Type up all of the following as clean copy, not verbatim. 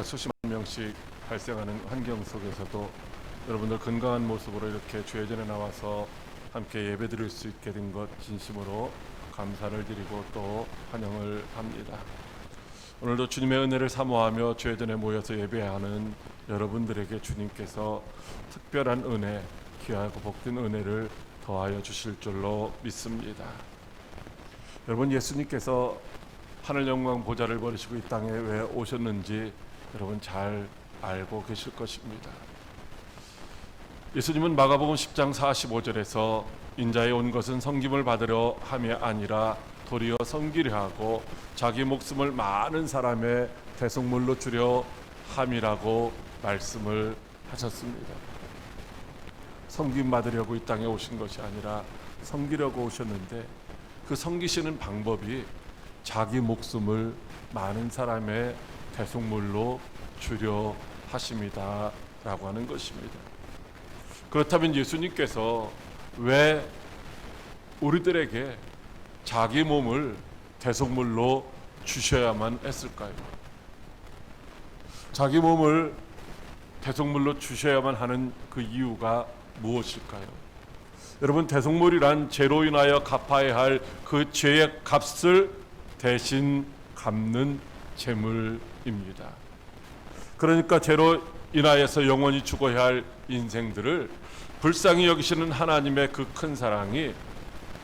수십만 명씩 발생하는 환경 속에서도 여러분들 건강한 모습으로 이렇게 주의 전에 나와서 함께 예배드릴 수 있게 된 것 진심으로 감사를 드리고 또 환영을 합니다. 오늘도 주님의 은혜를 사모하며 주의 전에 모여서 예배하는 여러분들에게 주님께서 특별한 은혜, 귀하고 복된 은혜를 더하여 주실 줄로 믿습니다. 여러분, 예수님께서 하늘 영광 보좌를 버리시고 이 땅에 왜 오셨는지 여러분 잘 알고 계실 것입니다. 예수님은 마가복음 10장 45절에서 인자에 온 것은 섬김을 받으려 함이 아니라 도리어 섬기려 하고 자기 목숨을 많은 사람의 대속물로 주려 함이라고 말씀을 하셨습니다. 섬김 받으려고 이 땅에 오신 것이 아니라 섬기려고 오셨는데, 그 섬기시는 방법이 자기 목숨을 많은 사람의 대속물로 주려 하심이다 라고 하는 것입니다. 그렇다면 예수님께서 왜 우리들에게 자기 몸을 대속물로 주셔야만 했을까요? 자기 몸을 대속물로 주셔야만 하는 그 이유가 무엇일까요? 여러분, 대속물이란 죄로 인하여 갚아야 할 그 죄의 값을 대신 갚는 제물입니다. 그러니까 죄로 인하여서 영원히 죽어야 할 인생들을 불쌍히 여기시는 하나님의 그 큰 사랑이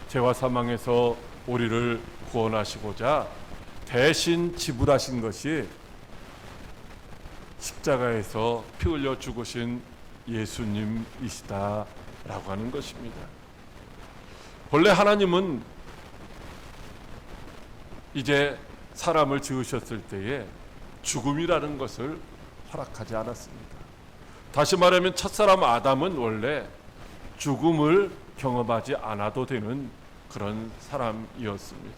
죄와 사망에서 우리를 구원하시고자 대신 지불하신 것이 십자가에서 피 흘려 죽으신 예수님이시다라고 하는 것입니다. 본래 하나님은 이제 사람을 지으셨을 때에 죽음이라는 것을 허락하지 않았습니다. 다시 말하면 첫사람 아담은 원래 죽음을 경험하지 않아도 되는 그런 사람이었습니다.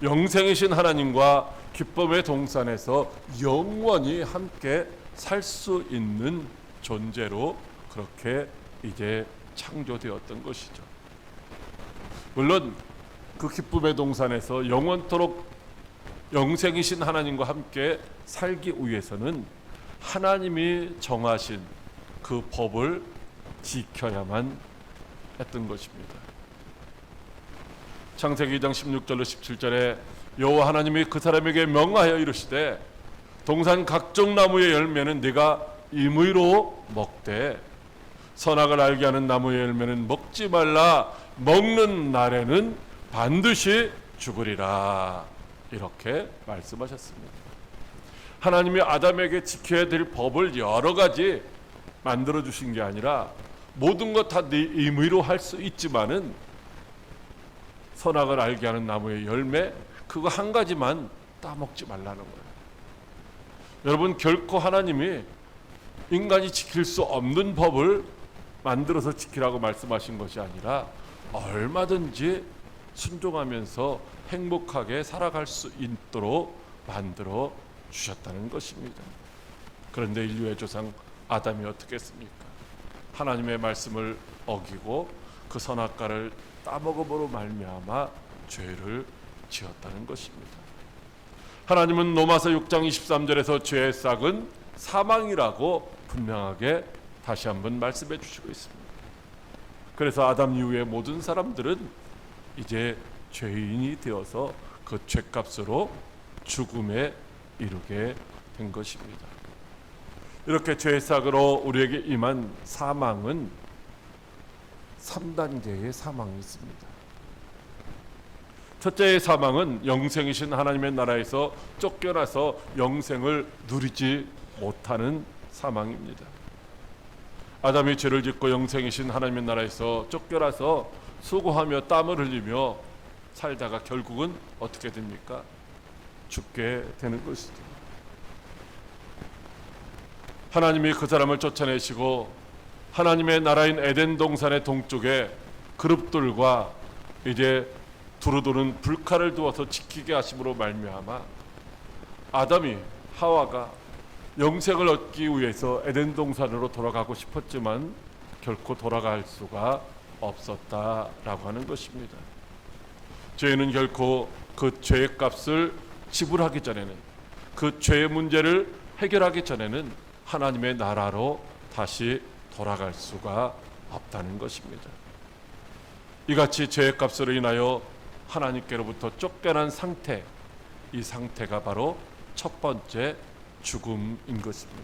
영생이신 하나님과 기쁨의 동산에서 영원히 함께 살 수 있는 존재로 그렇게 이제 창조되었던 것이죠. 물론 그 기쁨의 동산에서 영원토록 영생이신 하나님과 함께 살기 위해서는 하나님이 정하신 그 법을 지켜야만 했던 것입니다. 창세기 2장 16절로 17절에 여호와 하나님이 그 사람에게 명하여 이르시되 동산 각종 나무의 열매는 네가 임의로 먹되 선악을 알게 하는 나무의 열매는 먹지 말라. 먹는 날에는 반드시 죽으리라. 이렇게 말씀하셨습니다. 하나님이 아담에게 지켜야 될 법을 여러 가지 만들어 주신 게 아니라 모든 것 다 네 임의로 할 수 있지만은 선악을 알게 하는 나무의 열매 그거 한 가지만 따먹지 말라는 거예요. 여러분, 결코 하나님이 인간이 지킬 수 없는 법을 만들어서 지키라고 말씀하신 것이 아니라 얼마든지 순종하면서 행복하게 살아갈 수 있도록 만들어 주셨다는 것입니다. 그런데 인류의 조상 아담이 어떻게 했습니까? 하나님의 말씀을 어기고 그 선악과를 따먹음으로 말미암아 죄를 지었다는 것입니다. 하나님은 로마서 6장 23절에서 죄의 싹은 사망이라고 분명하게 다시 한번 말씀해 주시고 있습니다. 그래서 아담 이후의 모든 사람들은 이제 죄인이 되어서 그 죄값으로 죽음에 이르게 된 것입니다. 이렇게 죄의 싹으로 우리에게 임한 사망은 3단계의 사망이 있습니다. 첫째의 사망은 영생이신 하나님의 나라에서 쫓겨나서 영생을 누리지 못하는 사망입니다. 아담이 죄를 짓고 영생이신 하나님의 나라에서 쫓겨나서 수고하며 땀을 흘리며 살다가 결국은 어떻게 됩니까? 죽게 되는 것이죠. 하나님이 그 사람을 쫓아내시고 하나님의 나라인 에덴 동산의 동쪽에 그룹들과 이제 두루두른 불칼을 두어서 지키게 하심으로 말미암아 아담이 하와가 영생을 얻기 위해서 에덴 동산으로 돌아가고 싶었지만 결코 돌아갈 수가 없었다라고 하는 것입니다. 죄는 결코 그 죄의 값을 지불하기 전에는 그 죄의 문제를 해결하기 전에는 하나님의 나라로 다시 돌아갈 수가 없다는 것입니다. 이같이 죄의 값으로 인하여 하나님께로부터 쫓겨난 상태, 이 상태가 바로 첫 번째 죽음인 것입니다.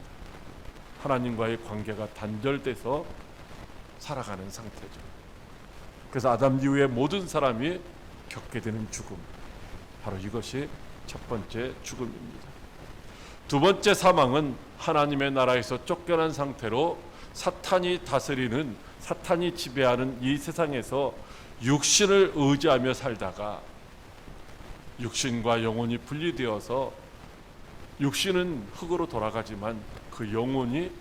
하나님과의 관계가 단절돼서 살아가는 상태죠. 그래서 아담 이후에 모든 사람이 겪게 되는 죽음, 바로 이것이 첫 번째 죽음입니다. 두 번째 사망은 하나님의 나라에서 쫓겨난 상태로 사탄이 다스리는, 사탄이 지배하는 이 세상에서 육신을 의지하며 살다가 육신과 영혼이 분리되어서 육신은 흙으로 돌아가지만 그 영혼이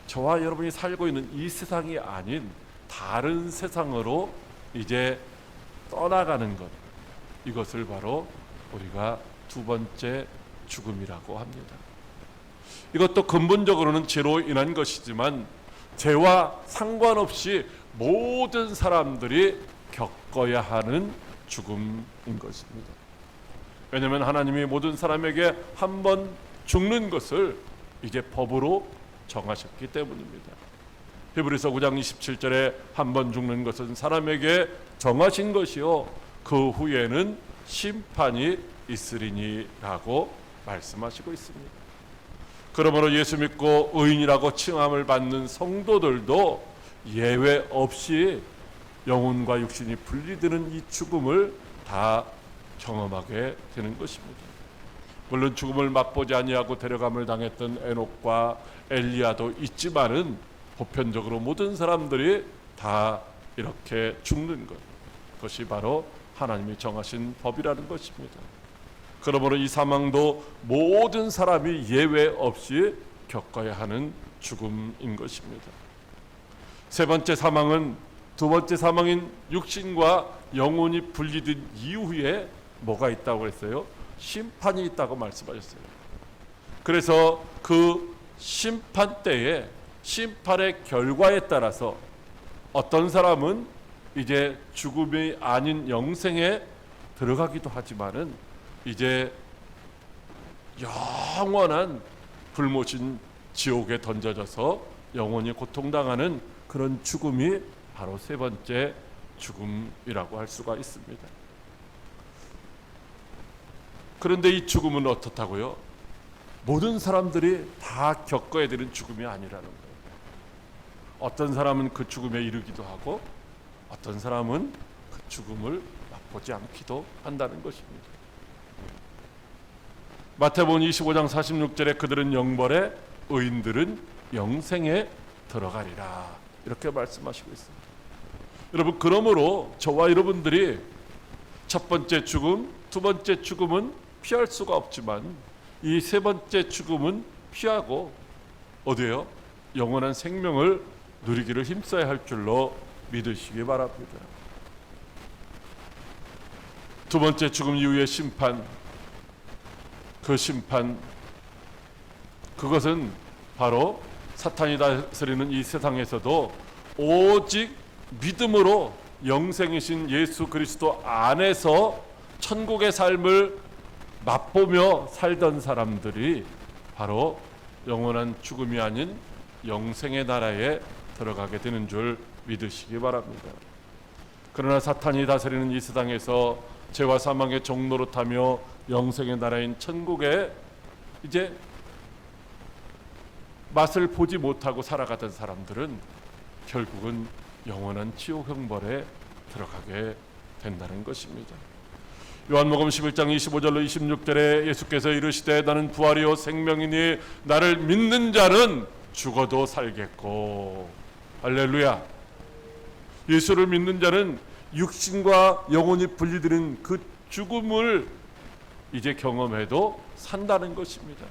저와 여러분이 살고 있는 이 세상이 아닌 다른 세상으로 이제 떠나가는 것, 이것을 바로 우리가 두 번째 죽음이라고 합니다. 이것도 근본적으로는 죄로 인한 것이지만 죄와 상관없이 모든 사람들이 겪어야 하는 죽음인 것입니다. 왜냐하면 하나님이 모든 사람에게 한 번 죽는 것을 이제 법으로 정하셨기 때문입니다. 히브리서 9장 27절에 한 번 죽는 것은 사람에게 정하신 것이요 그 후에는 심판이 있으리니라고 말씀하시고 있습니다. 그러므로 예수 믿고 의인이라고 칭함을 받는 성도들도 예외 없이 영혼과 육신이 분리되는 이 죽음을 다 경험하게 되는 것입니다. 물론 죽음을 맛보지 아니하고 데려감을 당했던 에녹과 엘리야도 있지만은 보편적으로 모든 사람들이 다 이렇게 죽는 것, 그것이 바로 하나님이 정하신 법이라는 것입니다. 그러므로 이 사망도 모든 사람이 예외 없이 겪어야 하는 죽음인 것입니다. 세 번째 사망은 두 번째 사망인 육신과 영혼이 분리된 이후에 뭐가 있다고 했어요? 심판이 있다고 말씀하셨어요. 그래서 그 심판 때에 심판의 결과에 따라서 어떤 사람은 이제 죽음이 아닌 영생에 들어가기도 하지만은 이제 영원한 불모신 지옥에 던져져서 영원히 고통당하는 그런 죽음이 바로 세 번째 죽음이라고 할 수가 있습니다. 그런데 이 죽음은 어떻다고요? 모든 사람들이 다 겪어야 되는 죽음이 아니라는 거예요. 어떤 사람은 그 죽음에 이르기도 하고 어떤 사람은 그 죽음을 맛보지 않기도 한다는 것입니다. 마태복음 25장 46절에 그들은 영벌에 의인들은 영생에 들어가리라 이렇게 말씀하시고 있습니다. 여러분, 그러므로 저와 여러분들이 첫 번째 죽음, 두 번째 죽음은 피할 수가 없지만 이 세 번째 죽음은 피하고 어디에요? 영원한 생명을 누리기를 힘써야 할 줄로 믿으시기 바랍니다. 두 번째 죽음 이후의 심판, 그 심판, 그것은 바로 사탄이 다스리는 이 세상에서도 오직 믿음으로 영생이신 예수 그리스도 안에서 천국의 삶을 맛보며 살던 사람들이 바로 영원한 죽음이 아닌 영생의 나라에 들어가게 되는 줄 믿으시기 바랍니다. 그러나 사탄이 다스리는 이 세상에서 죄와 사망의 종노릇하며 영생의 나라인 천국에 이제 맛을 보지 못하고 살아가던 사람들은 결국은 영원한 지옥 형벌에 들어가게 된다는 것입니다. 요한복음 11장 25절로 26절에 예수께서 이르시되 나는 부활이요 생명이니 나를 믿는 자는 죽어도 살겠고, 할렐루야. 예수를 믿는 자는 육신과 영혼이 분리되는 그 죽음을 이제 경험해도 산다는 것입니다.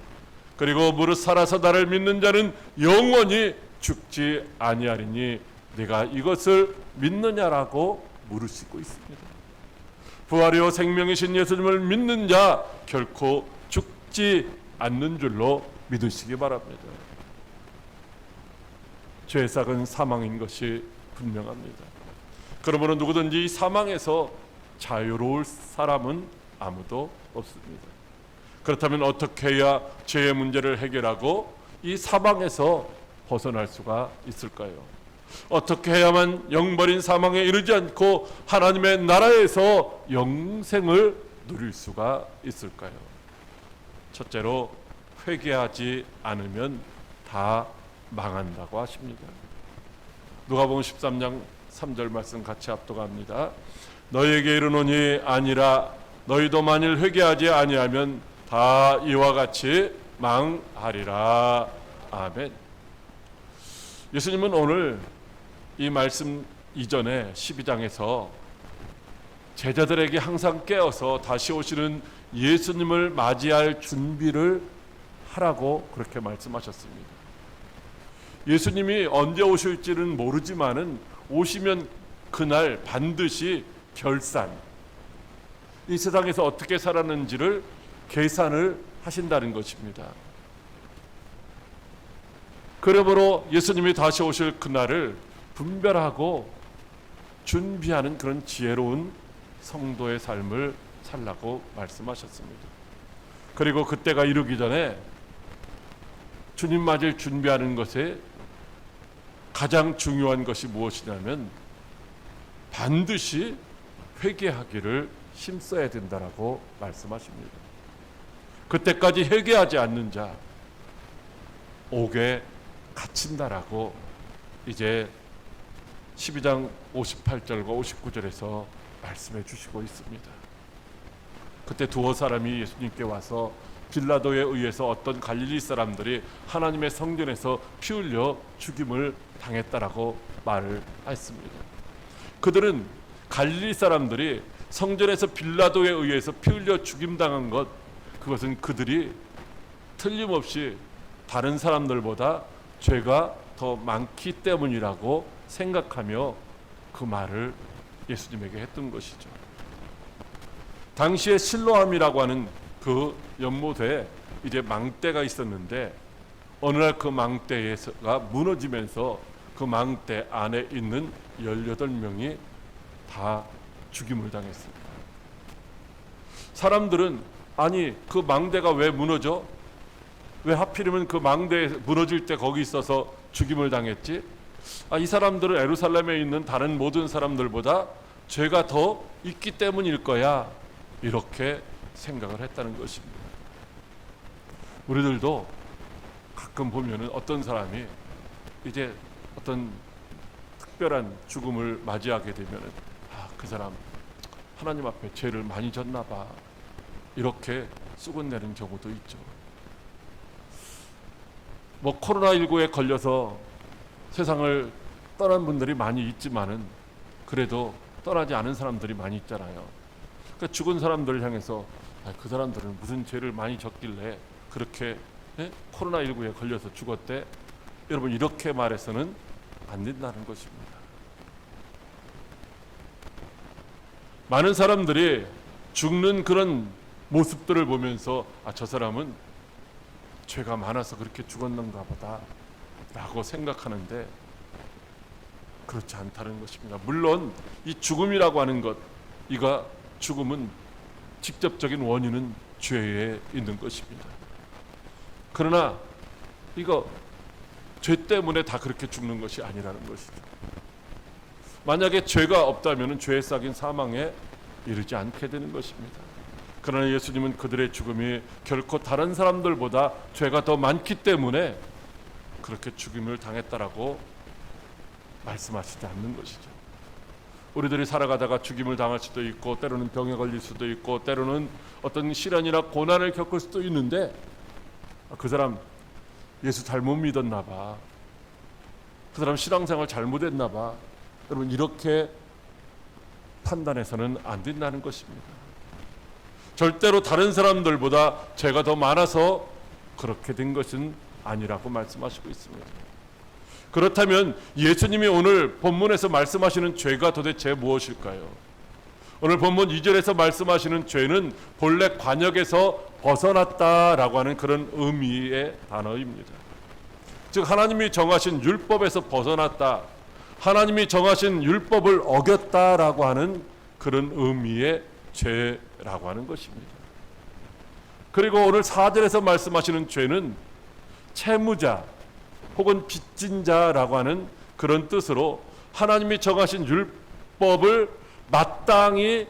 그리고 무릇 살아서 나를 믿는 자는 영원히 죽지 아니하리니 네가 이것을 믿느냐라고 물으시고 있습니다. 부활이요 생명이신 예수님을 믿는 자 결코 죽지 않는 줄로 믿으시기 바랍니다. 죄의 삭은 사망인 것이 분명합니다. 그러므로 누구든지 사망에서 자유로울 사람은 아무도 없습니다. 그렇다면 어떻게 해야 죄의 문제를 해결하고 이 사망에서 벗어날 수가 있을까요? 어떻게 해야만 영버린 사망에 이르지 않고 하나님의 나라에서 영생을 누릴 수가 있을까요? 첫째로 회개하지 않으면 다 망한다고 하십니다. 누가복음 13장 3절 말씀 같이 압독합니다. 너희에게 이르노니 아니라 너희도 만일 회개하지 아니하면 다 이와 같이 망하리라. 아멘. 예수님은 오늘 이 말씀 이전에 12장에서 제자들에게 항상 깨어서 다시 오시는 예수님을 맞이할 준비를 하라고 그렇게 말씀하셨습니다. 예수님이 언제 오실지는 모르지만은 오시면 그날 반드시 결산, 이 세상에서 어떻게 살았는지를 계산을 하신다는 것입니다. 그러므로 예수님이 다시 오실 그날을 분별하고 준비하는 그런 지혜로운 성도의 삶을 살라고 말씀하셨습니다. 그리고 그때가 이르기 전에 주님 맞을 준비하는 것에 가장 중요한 것이 무엇이냐면 반드시 회개하기를 힘써야 된다라고 말씀하십니다. 그때까지 회개하지 않는 자 옥에 갇힌다라고 이제 12장 58절과 59절에서 말씀해 주시고 있습니다. 그때 두어 사람이 예수님께 와서 빌라도에 의해서 어떤 갈릴리 사람들이 하나님의 성전에서 피 흘려 죽임을 당했다라고 말을 했습니다. 그들은 갈릴리 사람들이 성전에서 빌라도에 의해서 피 흘려 죽임당한 것, 그것은 그들이 틀림없이 다른 사람들보다 죄가 더 많기 때문이라고 생각하며 그 말을 예수님에게 했던 것이죠. 당시에 실로암이라고 하는 그 연못에 이제 망대가 있었는데 어느 날 그 망대가 무너지면서 그 망대 안에 있는 18명이 다 죽임을 당했습니다. 사람들은 아니 그 망대가 왜 무너져? 왜 하필이면 그 망대에 무너질 때 거기 있어서 죽임을 당했지? 이 사람들은 예루살렘에 있는 다른 모든 사람들보다 죄가 더 있기 때문일 거야, 이렇게 생각을 했다는 것입니다. 우리들도 가끔 보면은 어떤 사람이 이제 어떤 특별한 죽음을 맞이하게 되면은 그 사람 하나님 앞에 죄를 많이 졌나 봐, 이렇게 쑥은내는 경우도 있죠. 뭐 코로나19에 걸려서 세상을 떠난 분들이 많이 있지만은 그래도 떠나지 않은 사람들이 많이 있잖아요. 그러니까 죽은 사람들을 향해서 그 사람들은 무슨 죄를 많이 졌길래 그렇게 코로나19에 걸려서 죽었대, 여러분 이렇게 말해서는 안 된다는 것입니다. 많은 사람들이 죽는 그런 모습들을 보면서 저 사람은 죄가 많아서 그렇게 죽었는가 보다 라고 생각하는데 그렇지 않다는 것입니다. 물론 이 죽음이라고 하는 것, 이가 죽음은 직접적인 원인은 죄에 있는 것입니다. 그러나 이거 죄 때문에 다 그렇게 죽는 것이 아니라는 것이죠. 만약에 죄가 없다면 죄의 싹인 사망에 이르지 않게 되는 것입니다. 그러나 예수님은 그들의 죽음이 결코 다른 사람들보다 죄가 더 많기 때문에 그렇게 죽임을 당했다라고 말씀하시지 않는 것이죠. 우리들이 살아가다가 죽임을 당할 수도 있고 때로는 병에 걸릴 수도 있고 때로는 어떤 시련이나 고난을 겪을 수도 있는데 그 사람 예수 잘못 믿었나 봐, 그 사람 신앙생활 잘못했나 봐, 여러분 이렇게 판단해서는 안 된다는 것입니다. 절대로 다른 사람들보다 죄가 더 많아서 그렇게 된 것은 아니라고 말씀하시고 있습니다. 그렇다면 예수님이 오늘 본문에서 말씀하시는 죄가 도대체 무엇일까요? 오늘 본문 2절에서 말씀하시는 죄는 본래 관역에서 벗어났다라고 하는 그런 의미의 단어입니다. 즉 하나님이 정하신 율법에서 벗어났다, 하나님이 정하신 율법을 어겼다라고 하는 그런 의미의 죄라고 하는 것입니다. 그리고 오늘 4절에서 말씀하시는 죄는 채무자 혹은 빚진 자라고 하는 그런 뜻으로 하나님이 정하신 율법을 마땅히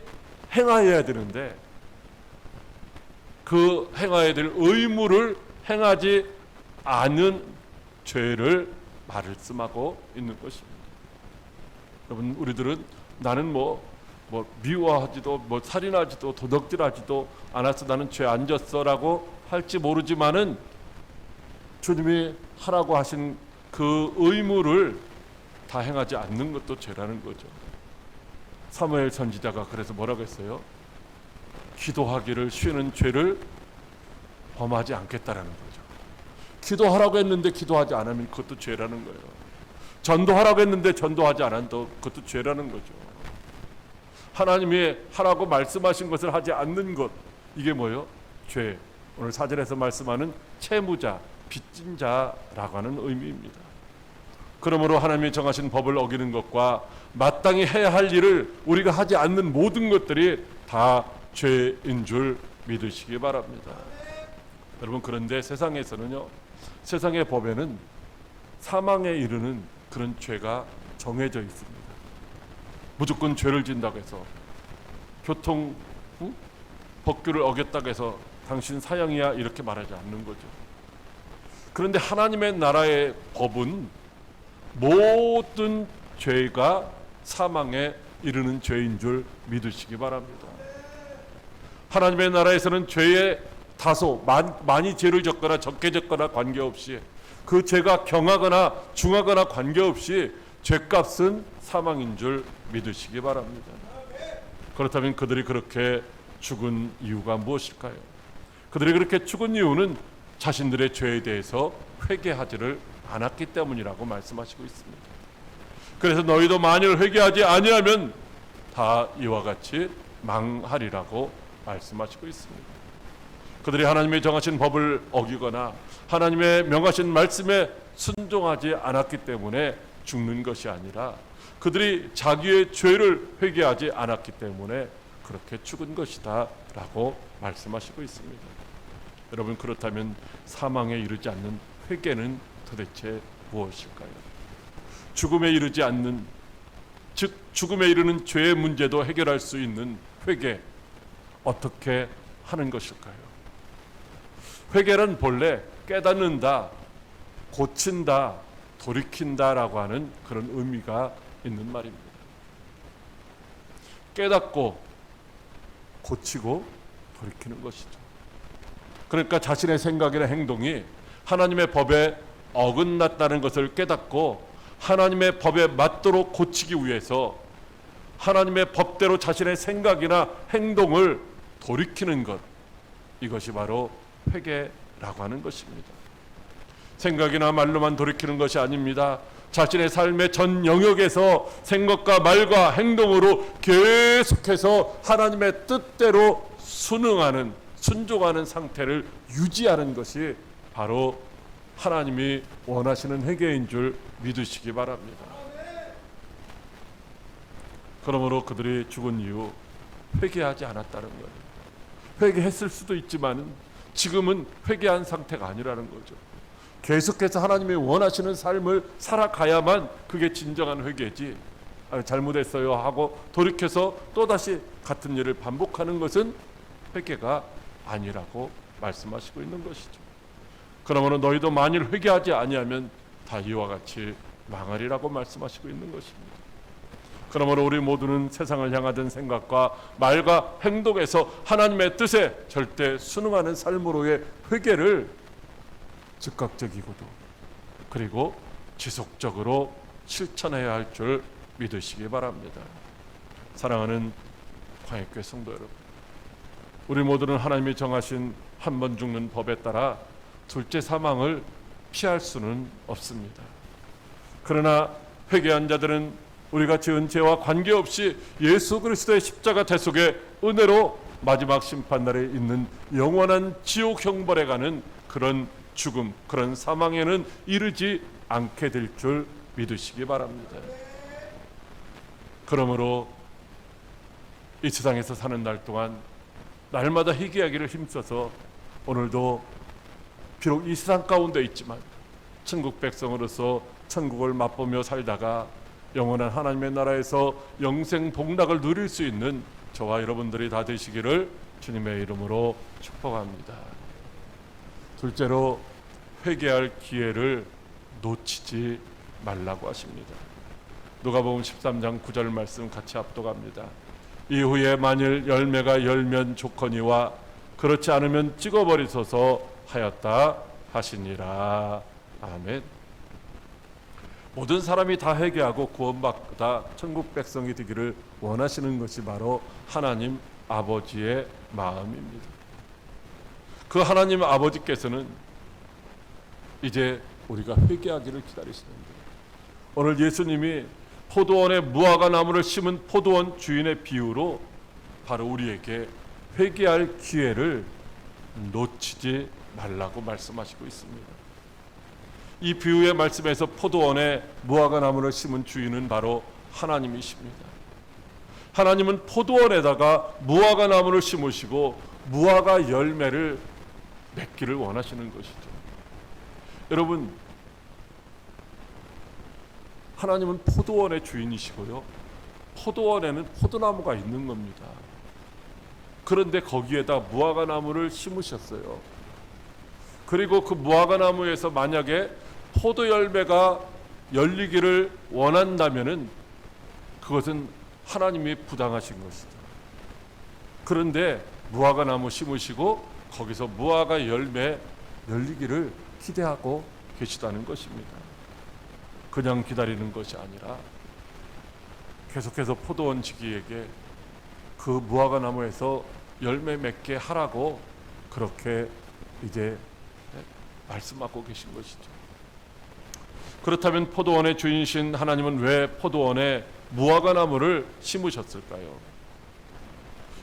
행하여야 되는데 그 행하여야 될 의무를 행하지 않은 죄를 말씀하고 있는 것입니다. 여러분, 우리들은 나는 미워하지도 살인하지도 도둑질하지도 않았어, 나는 죄 안 졌어라고 할지 모르지만은 주님이 하라고 하신 그 의무를 다 행하지 않는 것도 죄라는 거죠. 사무엘 선지자가 그래서 뭐라고 했어요? 기도하기를 쉬는 죄를 범하지 않겠다라는 거죠. 기도하라고 했는데 기도하지 않으면 그것도 죄라는 거예요. 전도하라고 했는데 전도하지 않아도 그것도 죄라는 거죠. 하나님이 하라고 말씀하신 것을 하지 않는 것, 이게 뭐예요? 죄. 오늘 4절에서 말씀하는 채무자, 빚진 자라고 하는 의미입니다. 그러므로 하나님이 정하신 법을 어기는 것과 마땅히 해야 할 일을 우리가 하지 않는 모든 것들이 다 죄인 줄 믿으시기 바랍니다. 여러분, 그런데 세상에서는요, 세상의 법에는 사망에 이르는 그런 죄가 정해져 있습니다. 무조건 죄를 진다고 해서 교통 법규를 어겼다고 해서 당신 사형이야 이렇게 말하지 않는 거죠. 그런데 하나님의 나라의 법은 모든 죄가 사망에 이르는 죄인 줄 믿으시기 바랍니다. 하나님의 나라에서는 죄의 다소 많이 죄를 졌거나 적게 졌거나 관계없이 그 죄가 경하거나 중하거나 관계없이 죄값은 사망인 줄 믿으시기 바랍니다. 그렇다면 그들이 그렇게 죽은 이유가 무엇일까요? 그들이 그렇게 죽은 이유는 자신들의 죄에 대해서 회개하지를 않았기 때문이라고 말씀하시고 있습니다. 그래서 너희도 만일 회개하지 아니하면 다 이와 같이 망하리라고 말씀하시고 있습니다. 그들이 하나님의 정하신 법을 어기거나 하나님의 명하신 말씀에 순종하지 않았기 때문에 죽는 것이 아니라 그들이 자기의 죄를 회개하지 않았기 때문에 그렇게 죽은 것이다 라고 말씀하시고 있습니다. 여러분, 그렇다면 사망에 이르지 않는 회개는 도대체 무엇일까요? 죽음에 이르지 않는, 즉 죽음에 이르는 죄의 문제도 해결할 수 있는 회개, 어떻게 하는 것일까요? 회개는 본래 깨닫는다, 고친다, 돌이킨다라고 하는 그런 의미가 있는 말입니다. 깨닫고 고치고 돌이키는 것이죠. 그러니까 자신의 생각이나 행동이 하나님의 법에 어긋났다는 것을 깨닫고 하나님의 법에 맞도록 고치기 위해서 하나님의 법대로 자신의 생각이나 행동을 돌이키는 것, 이것이 바로 회개라고 하는 것입니다. 생각이나 말로만 돌이키는 것이 아닙니다. 자신의 삶의 전 영역에서 생각과 말과 행동으로 계속해서 하나님의 뜻대로 순종하는 상태를 유지하는 것이 바로 하나님이 원하시는 회개인 줄 믿으시기 바랍니다. 그러므로 그들이 죽은 이유, 회개하지 않았다는 거예요. 회개했을 수도 있지만 지금은 회개한 상태가 아니라는 거죠. 계속해서 하나님이 원하시는 삶을 살아가야만 그게 진정한 회개지, 잘못했어요 하고 돌이켜서 또다시 같은 일을 반복하는 것은 회개가 아니라고 말씀하시고 있는 것이죠. 그러므로 너희도 만일 회개하지 아니하면 다 이와 같이 망하리라고 말씀하시고 있는 것입니다. 그러므로 우리 모두는 세상을 향하던 생각과 말과 행동에서 하나님의 뜻에 절대 순응하는 삶으로의 회개를 즉각적이고도 그리고 지속적으로 실천해야 할 줄 믿으시기 바랍니다. 사랑하는 광역교회 성도 여러분, 우리 모두는 하나님이 정하신 한 번 죽는 법에 따라 둘째 사망을 피할 수는 없습니다. 그러나 회개한 자들은 우리가 지은 죄와 관계없이 예수 그리스도의 십자가 대속의 은혜로 마지막 심판날에 있는 영원한 지옥 형벌에 가는 그런 죽음, 그런 사망에는 이르지 않게 될 줄 믿으시기 바랍니다. 그러므로 이 세상에서 사는 날 동안 날마다 회개하기를 힘써서 오늘도 비록 이 세상 가운데 있지만 천국 백성으로서 천국을 맛보며 살다가 영원한 하나님의 나라에서 영생 복락을 누릴 수 있는 저와 여러분들이 다 되시기를 주님의 이름으로 축복합니다. 둘째로, 회개할 기회를 놓치지 말라고 하십니다. 누가복음 13장 9절 말씀 같이 압독합니다. 이후에 만일 열매가 열면 좋거니와 그렇지 않으면 찍어버리소서 하였다 하시니라. 아멘. 모든 사람이 다 회개하고 구원받다 천국 백성이 되기를 원하시는 것이 바로 하나님 아버지의 마음입니다. 그 하나님 아버지께서는 이제 우리가 회개하기를 기다리시는데, 오늘 예수님이 포도원에 무화과 나무를 심은 포도원 주인의 비유로 바로 우리에게 회개할 기회를 놓치지 말라고 말씀하시고 있습니다. 이 비유의 말씀에서 포도원에 무화과 나무를 심은 주인은 바로 하나님이십니다. 하나님은 포도원에다가 무화과 나무를 심으시고 무화과 열매를 맺기를 원하시는 것이죠. 여러분, 하나님은 포도원의 주인이시고요, 포도원에는 포도나무가 있는 겁니다. 그런데 거기에다 무화과 나무를 심으셨어요. 그리고 그 무화과 나무에서 만약에 포도 열매가 열리기를 원한다면은 그것은 하나님이 부당하신 것이죠. 그런데 무화과 나무 심으시고 거기서 무화과 열매 열리기를 기대하고 계시다는 것입니다. 그냥 기다리는 것이 아니라 계속해서 포도원 지기에게 그 무화과 나무에서 열매 맺게 하라고 그렇게 이제 말씀하고 계신 것이죠. 그렇다면 포도원의 주인이신 하나님은 왜 포도원에 무화과 나무를 심으셨을까요?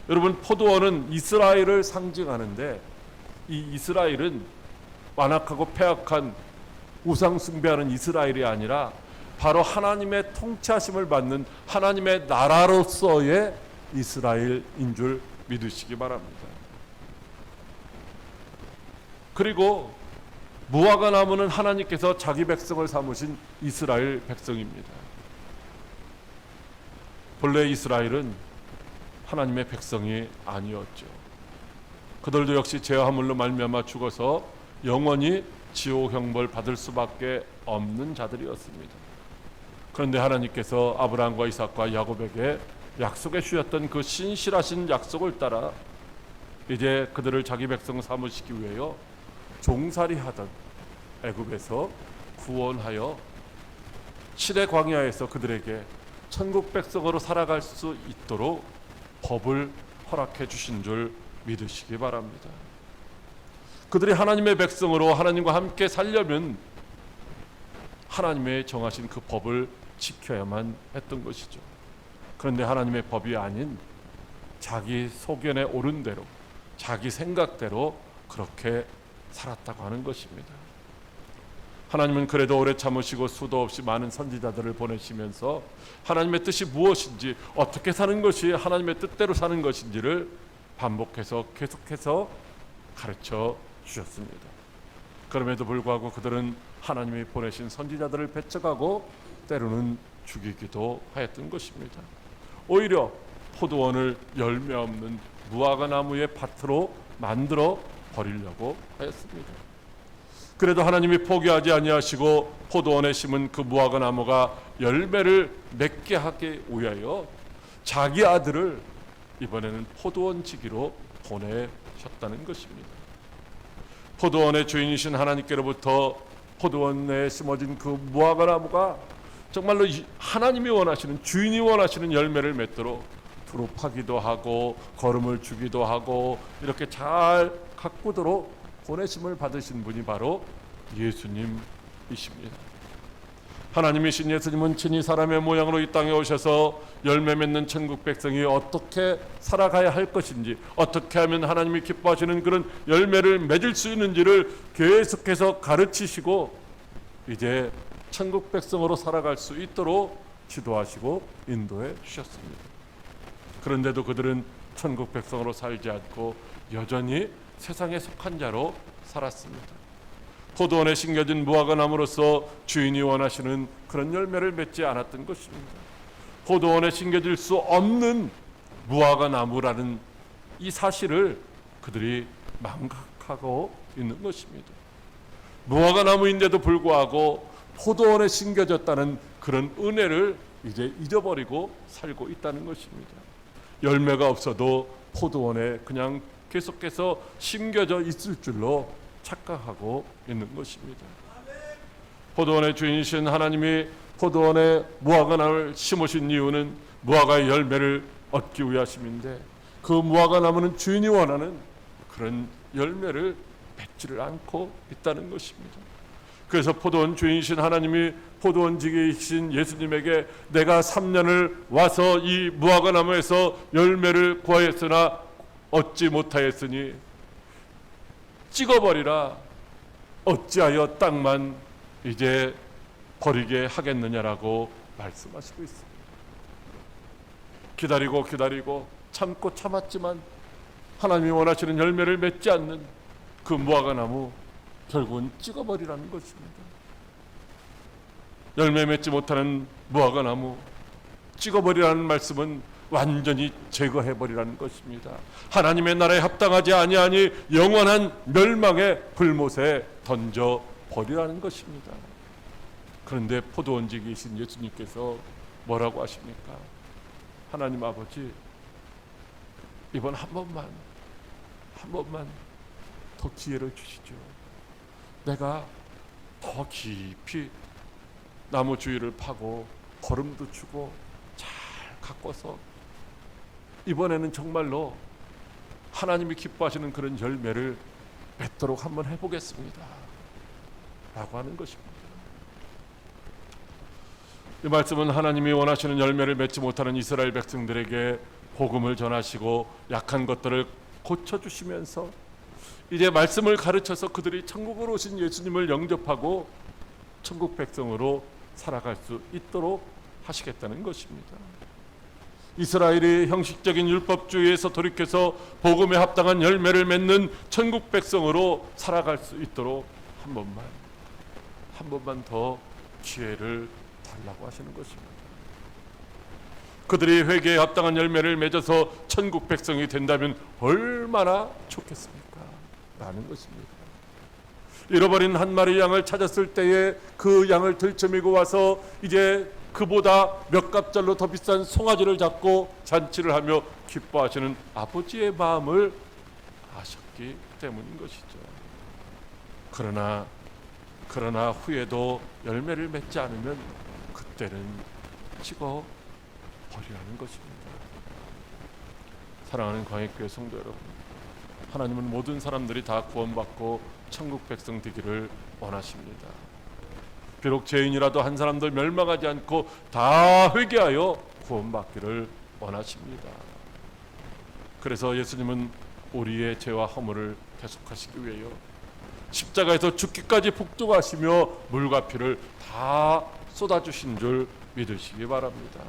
여러분, 포도원은 이스라엘을 상징하는데, 이 이스라엘은 완악하고 패악한 우상 숭배하는 이스라엘이 아니라 바로 하나님의 통치하심을 받는 하나님의 나라로서의 이스라엘인 줄 믿으시기 바랍니다. 그리고 무화과 나무는 하나님께서 자기 백성을 삼으신 이스라엘 백성입니다. 본래 이스라엘은 하나님의 백성이 아니었죠. 그들도 역시 죄와 함물로 말미암아 죽어서 영원히 지옥 형벌 받을 수밖에 없는 자들이었습니다. 그런데 하나님께서 아브라함과 이삭과 야곱에게 약속해 주셨던 그 신실하신 약속을 따라 이제 그들을 자기 백성 삼으시기 위하여 종살이하던 애굽에서 구원하여 시내 광야에서 그들에게 천국 백성으로 살아갈 수 있도록 법을 허락해 주신 줄 믿으시기 바랍니다. 그들이 하나님의 백성으로 하나님과 함께 살려면 하나님의 정하신 그 법을 지켜야만 했던 것이죠. 그런데 하나님의 법이 아닌 자기 소견에 오른 대로, 자기 생각대로 그렇게 살았다고 하는 것입니다. 하나님은 그래도 오래 참으시고 수도 없이 많은 선지자들을 보내시면서 하나님의 뜻이 무엇인지, 어떻게 사는 것이 하나님의 뜻대로 사는 것인지를 반복해서 계속해서 가르쳐 주셨습니다. 그럼에도 불구하고 그들은 하나님이 보내신 선지자들을 배척하고 때로는 죽이기도 하였던 것입니다. 오히려 포도원을 열매 없는 무화과 나무의 밭으로 만들어 버리려고 하였습니다. 그래도 하나님이 포기하지 아니하시고 포도원에 심은 그 무화과 나무가 열매를 맺게 하기 위하여 자기 아들을 이번에는 포도원 지기로 보내셨다는 것입니다. 포도원의 주인이신 하나님께로부터 포도원에 심어진 그 무화과 나무가 정말로 하나님이 원하시는, 주인이 원하시는 열매를 맺도록 두루 파기도 하고 거름을 주기도 하고 이렇게 잘 가꾸도록 보내심을 받으신 분이 바로 예수님이십니다. 하나님이신 예수님은 친히 사람의 모양으로 이 땅에 오셔서 열매 맺는 천국 백성이 어떻게 살아가야 할 것인지, 어떻게 하면 하나님이 기뻐하시는 그런 열매를 맺을 수 있는지를 계속해서 가르치시고 이제 천국 백성으로 살아갈 수 있도록 지도하시고 인도해 주셨습니다. 그런데도 그들은 천국 백성으로 살지 않고 여전히 세상에 속한 자로 살았습니다. 포도원에 심겨진 무화과나무로서 주인이 원하시는 그런 열매를 맺지 않았던 것입니다. 포도원에 심겨질 수 없는 무화과나무라는 이 사실을 그들이 망각하고 있는 것입니다. 무화과나무인데도 불구하고 포도원에 심겨졌다는 그런 은혜를 이제 잊어버리고 살고 있다는 것입니다. 열매가 없어도 포도원에 그냥 계속해서 심겨져 있을 줄로 착각하고 있는 것입니다. 포도원의 주인이신 하나님이 포도원에 무화과나무를 심으신 이유는 무화과의 열매를 얻기 위하심인데, 그 무화과나무는 주인이 원하는 그런 열매를 맺지를 않고 있다는 것입니다. 그래서 포도원 주인이신 하나님이 포도원지기이신 예수님에게 내가 3년을 와서 이 무화과나무에서 열매를 구하였으나 얻지 못하였으니 찍어버리라, 어찌하여 땅만 이제 버리게 하겠느냐라고 말씀하시고 있습니다. 기다리고 참고 참았지만 하나님이 원하시는 열매를 맺지 않는 그 무화과나무, 결국은 찍어버리라는 것입니다. 열매 맺지 못하는 무화과나무 찍어버리라는 말씀은 완전히 제거해버리라는 것입니다. 하나님의 나라에 합당하지 아니하니 영원한 멸망의 불못에 던져버리라는 것입니다. 그런데 포도원지기이신 예수님께서 뭐라고 하십니까? 하나님 아버지, 이번 한 번만 더 기회를 주시죠. 내가 더 깊이 나무 주위를 파고 거름도 주고 잘 가꿔서 이번에는 정말로 하나님이 기뻐하시는 그런 열매를 맺도록 한번 해보겠습니다 라고 하는 것입니다. 이 말씀은 하나님이 원하시는 열매를 맺지 못하는 이스라엘 백성들에게 복음을 전하시고 약한 것들을 고쳐주시면서 이제 말씀을 가르쳐서 그들이 천국으로 오신 예수님을 영접하고 천국 백성으로 살아갈 수 있도록 하시겠다는 것입니다. 이스라엘이 형식적인 율법주의에서 돌이켜서 복음에 합당한 열매를 맺는 천국 백성으로 살아갈 수 있도록 한 번만 더 기회를 달라고 하시는 것입니다. 그들이 회개에 합당한 열매를 맺어서 천국 백성이 된다면 얼마나 좋겠습니까? 라는 것입니다. 잃어버린 한 마리 양을 찾았을 때에 그 양을 들쳐매고 와서 이제 그보다 몇 갑절로 더 비싼 송아지를 잡고 잔치를 하며 기뻐하시는 아버지의 마음을 아셨기 때문인 것이죠. 그러나 후에도 열매를 맺지 않으면 그때는 찍어 버리라는 것입니다. 사랑하는 광역교회 성도 여러분, 하나님은 모든 사람들이 다 구원받고 천국 백성 되기를 원하십니다. 비록 죄인이라도 한 사람도 멸망하지 않고 다 회개하여 구원받기를 원하십니다. 그래서 예수님은 우리의 죄와 허물을 대속하시기 위하여 십자가에서 죽기까지 복종하시며 물과 피를 다 쏟아주신 줄 믿으시기 바랍니다.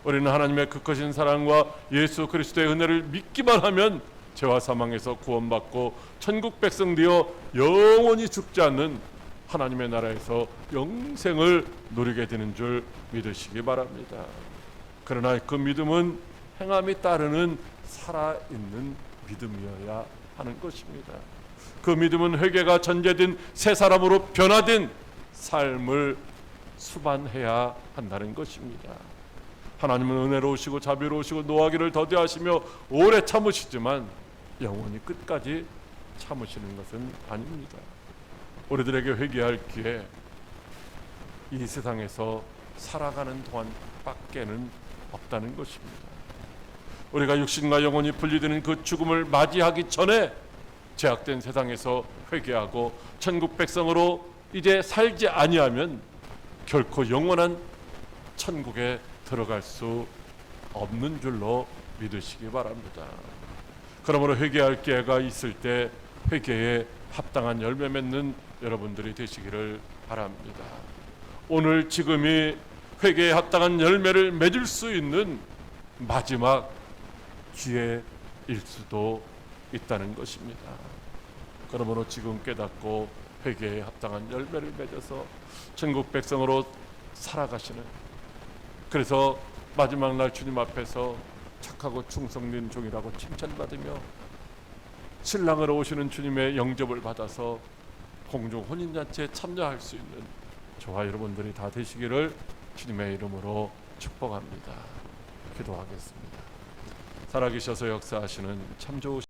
우리는 하나님의 그 크신 사랑과 예수 그리스도의 은혜를 믿기만 하면 죄와 사망에서 구원받고 천국 백성 되어 영원히 죽지 않는 하나님의 나라에서 영생을 누리게 되는 줄 믿으시기 바랍니다. 그러나 그 믿음은 행함이 따르는 살아있는 믿음이어야 하는 것입니다. 그 믿음은 회개가 전제된 새 사람으로 변화된 삶을 수반해야 한다는 것입니다. 하나님은 은혜로우시고 자비로우시고 노하기를 더디하시며 오래 참으시지만 영원히 끝까지 참으시는 것은 아닙니다. 우리들에게 회개할 기회, 이 세상에서 살아가는 동안밖에는 없다는 것입니다. 우리가 육신과 영혼이 분리되는 그 죽음을 맞이하기 전에 제약된 세상에서 회개하고 천국 백성으로 이제 살지 아니하면 결코 영원한 천국에 들어갈 수 없는 줄로 믿으시기 바랍니다. 그러므로 회개할 기회가 있을 때 회개에 합당한 열매 맺는 여러분들이 되시기를 바랍니다. 오늘 지금이 회개에 합당한 열매를 맺을 수 있는 마지막 기회일 수도 있다는 것입니다. 그러므로 지금 깨닫고 회개에 합당한 열매를 맺어서 천국 백성으로 살아가시는, 그래서 마지막 날 주님 앞에서 착하고 충성된 종이라고 칭찬받으며 신랑으로 오시는 주님의 영접을 받아서 공중 혼인잔치에 참여할 수 있는 저와 여러분들이 다 되시기를 주님의 이름으로 축복합니다. 기도하겠습니다. 살아계셔서 역사하시는 참 좋으신